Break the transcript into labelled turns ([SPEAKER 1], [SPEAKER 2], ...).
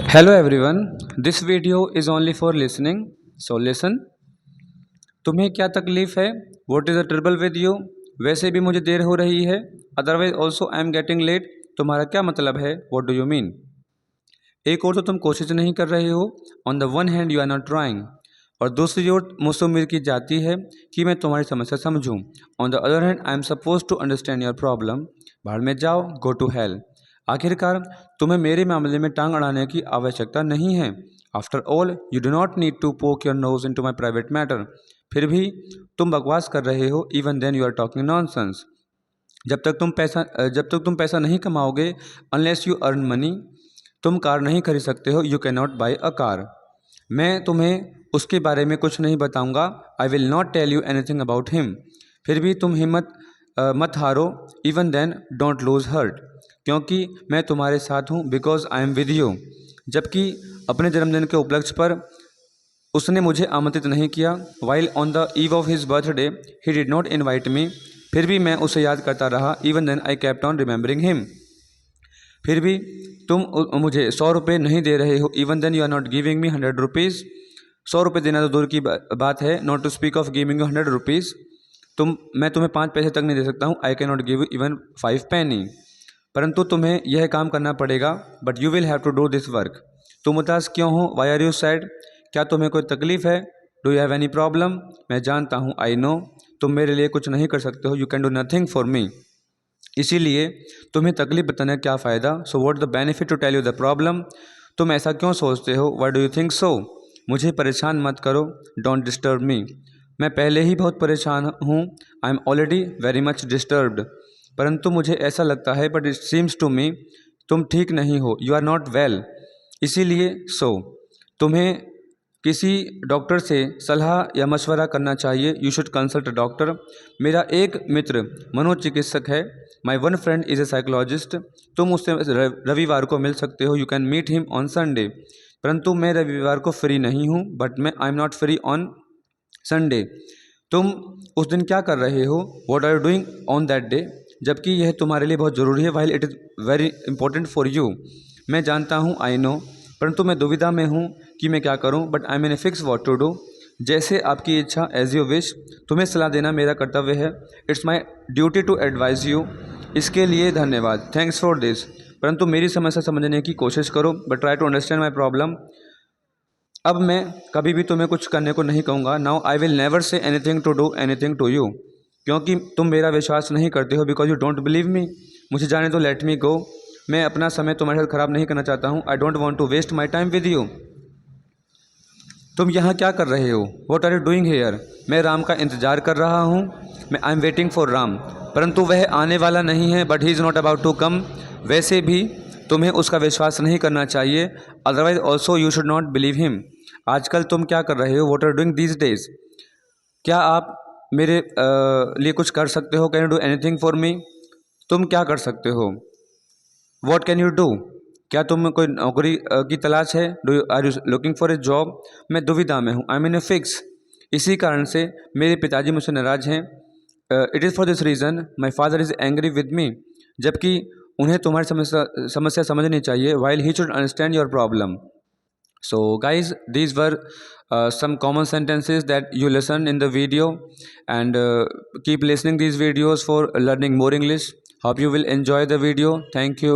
[SPEAKER 1] Hello everyone, this video is only for listening. So listen. तुम्हें क्या तकलीफ़ है? What is the trouble with you? वैसे भी मुझे देर हो रही है. Otherwise also I am getting late. तुम्हारा क्या मतलब है? What do you mean? एक और तो तुम कोशिश नहीं कर रहे हो. On the one hand you are not trying. और दूसरी ओर मुझसे उम्मीद की जाती है कि मैं तुम्हारी समस्या समझूं. On the other hand I am supposed to understand your problem. भाड़ में जाओ, go to hell. आखिरकार तुम्हें मेरे मामले में टांग अड़ाने की आवश्यकता नहीं है. After all you do not need to poke your nose into my private matter. फिर भी तुम बकवास कर रहे हो. Even then you are talking nonsense. जब तक तुम पैसा नहीं कमाओगे, अनलेस यू अर्न मनी, तुम कार नहीं खरीद सकते हो. You can not buy a car. मैं तुम्हें उसके बारे में कुछ नहीं बताऊंगा. I will not tell you anything about him. फिर भी तुम हिम्मत मत हारो. Even then don't lose heart. क्योंकि मैं तुम्हारे साथ हूँ. Because I am with you. जबकि अपने जन्मदिन के उपलक्ष्य पर उसने मुझे आमंत्रित नहीं किया. While on the eve of his birthday he did not invite me. फिर भी मैं उसे याद करता रहा. Even then I kept on remembering him. फिर भी तुम मुझे 100 रुपये नहीं दे रहे हो. Even then you are not giving me 100 rupees. 100 रुपये देना तो दूर की बात है. Not to speak of giving you 100 rupees. मैं तुम्हें 5 पैसे तक नहीं दे सकता हूँ. I can not give even 5 penny. परंतु तुम्हें यह काम करना पड़ेगा. But you will have to do this work. तुम उदास क्यों हो? Why are you sad? क्या तुम्हें कोई तकलीफ़ है? Do you have any problem? मैं जानता हूँ, आई नो. तुम मेरे लिए कुछ नहीं कर सकते हो. You can do nothing for me. इसीलिए तुम्हें तकलीफ बताने क्या फ़ायदा. So what the benefit to tell you the problem. तुम ऐसा क्यों सोचते हो? Why do you think so? मुझे परेशान मत करो. Don't disturb me. मैं पहले ही बहुत परेशान हूँ. I am already very much disturbed. परंतु मुझे ऐसा लगता है, but it seems to me, तुम ठीक नहीं हो. You are not well. इसीलिए तुम्हें किसी डॉक्टर से सलाह या मशवरा करना चाहिए. You should consult a doctor. मेरा एक मित्र मनोचिकित्सक है. My one friend is a psychologist. तुम उससे रविवार को मिल सकते हो. You can meet him on Sunday. परंतु मैं रविवार को फ्री नहीं हूँ. But I am not free on Sunday. तुम उस दिन क्या कर रहे हो? What are you doing on that day? जबकि यह तुम्हारे लिए बहुत ज़रूरी है. While it is very important for you. मैं जानता हूँ, आई नो. परंतु मैं दुविधा में हूँ कि मैं क्या करूँ. But I am in a fix what to do. जैसे आपकी इच्छा, एज यू विश. तुम्हें सलाह देना मेरा कर्तव्य है. It's my duty to advise you. इसके लिए धन्यवाद. Thanks for this. परंतु मेरी समस्या समझने की कोशिश करो. But try to understand my problem. अब मैं कभी भी तुम्हें कुछ करने को नहीं कहूँगा. Now I will never say anything to do anything to you. क्योंकि तुम मेरा विश्वास नहीं करते हो. Because you don't believe me. मुझे जाने दो. Let me go. मैं अपना समय तुम्हारे साथ ख़राब नहीं करना चाहता हूँ. I don't want to waste my time with you. तुम यहाँ क्या कर रहे हो? What are you doing here? मैं राम का इंतज़ार कर रहा हूँ. I am waiting for Ram. परंतु वह आने वाला नहीं है. But he is not about to come. वैसे भी तुम्हें उसका विश्वास नहीं करना चाहिए. Otherwise also you should not believe him. आजकल तुम क्या कर रहे हो? What are doing these days? क्या आप मेरे लिए कुछ कर सकते हो? Can you do anything for me? तुम क्या कर सकते हो? What can you do? क्या तुम कोई नौकरी की तलाश है? Are you looking for a job? मैं दुविधा में हूँ. I am in a fix. इसी कारण से मेरे पिताजी मुझसे नाराज़ हैं. It is for this reason my father is angry with me. जबकि उन्हें तुम्हारी समस्या समझनी चाहिए. While he should understand your problem. So guys, these were some common sentences that you listen in the video, and keep listening these videos for learning more English. Hope you will enjoy the video. Thank you.